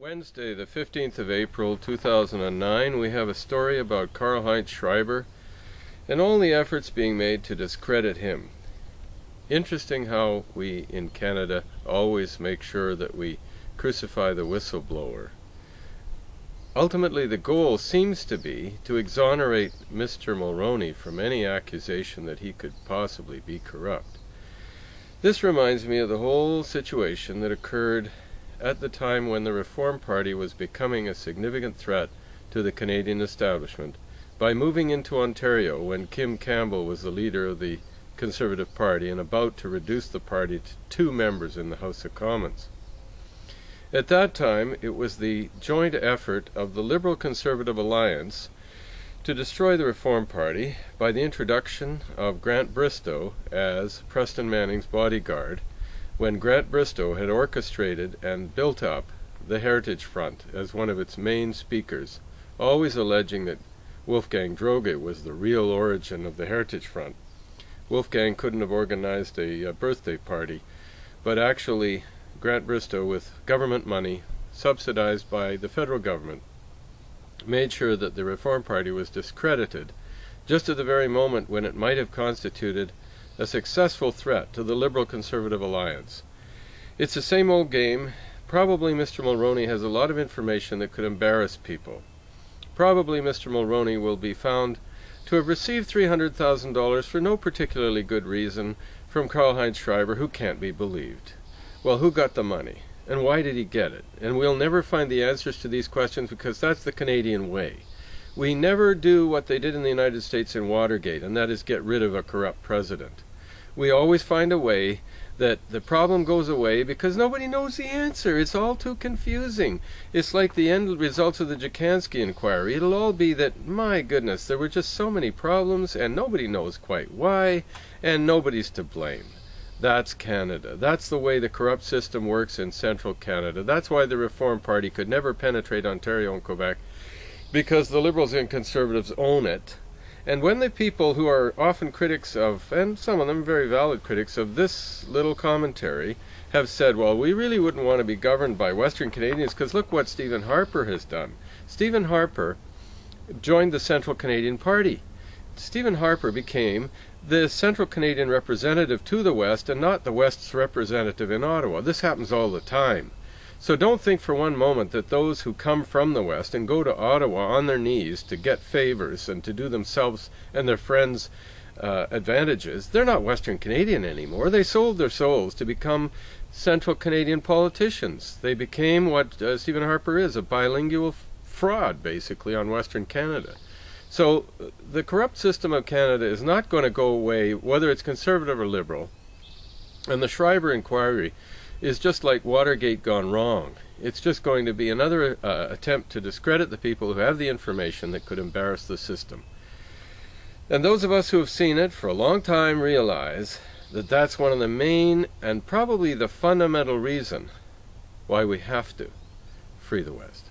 Wednesday, the 15th of April, 2009, we have a story about Karl-Heinz Schreiber and all the efforts being made to discredit him. Interesting how we in Canada always make sure that we crucify the whistleblower. Ultimately, the goal seems to be to exonerate Mr. Mulroney from any accusation that he could possibly be corrupt. This reminds me of the whole situation that occurred at the time when the Reform Party was becoming a significant threat to the Canadian establishment by moving into Ontario when Kim Campbell was the leader of the Conservative Party and about to reduce the party to 2 members in the House of Commons. At that time, it was the joint effort of the Liberal-Conservative Alliance to destroy the Reform Party by the introduction of Grant Bristow as Preston Manning's bodyguard, when Grant Bristow had orchestrated and built up the Heritage Front as one of its main speakers, always alleging that Wolfgang Droege was the real origin of the Heritage Front. Wolfgang couldn't have organized a birthday party, but actually Grant Bristow, with government money, subsidized by the federal government, made sure that the Reform Party was discredited just at the very moment when it might have constituted a successful threat to the Liberal-Conservative Alliance. It's the same old game. Probably Mr. Mulroney has a lot of information that could embarrass people. Probably Mr. Mulroney will be found to have received $300,000 for no particularly good reason from Karl-Heinz Schreiber, who can't be believed. Well, who got the money? And why did he get it? And we'll never find the answers to these questions because that's the Canadian way. We never do what they did in the United States in Watergate, and that is get rid of a corrupt president. We always find a way that the problem goes away because nobody knows the answer. It's all too confusing. It's like the end results of the Jacansky inquiry. It'll all be that, my goodness, there were just so many problems and nobody knows quite why, and nobody's to blame. That's Canada. That's the way the corrupt system works in central Canada. That's why the Reform Party could never penetrate Ontario and Quebec, because the Liberals and Conservatives own it. And when the people who are often critics of, and some of them very valid critics of this little commentary, have said, well, we really wouldn't want to be governed by Western Canadians because look what Stephen Harper has done. Stephen Harper joined the Central Canadian Party. Stephen Harper became the Central Canadian representative to the West and not the West's representative in Ottawa. This happens all the time. So don't think for one moment that those who come from the West and go to Ottawa on their knees to get favors and to do themselves and their friends advantages, they're not Western Canadian anymore. They sold their souls to become Central Canadian politicians. They became what Stephen Harper is, a bilingual fraud, basically, on Western Canada. So the corrupt system of Canada is not going to go away, whether it's Conservative or Liberal. And the Schreiber inquiry is just like Watergate gone wrong. It's just going to be another attempt to discredit the people who have the information that could embarrass the system. And those of us who have seen it for a long time realize that that's one of the main and probably the fundamental reason why we have to free the West.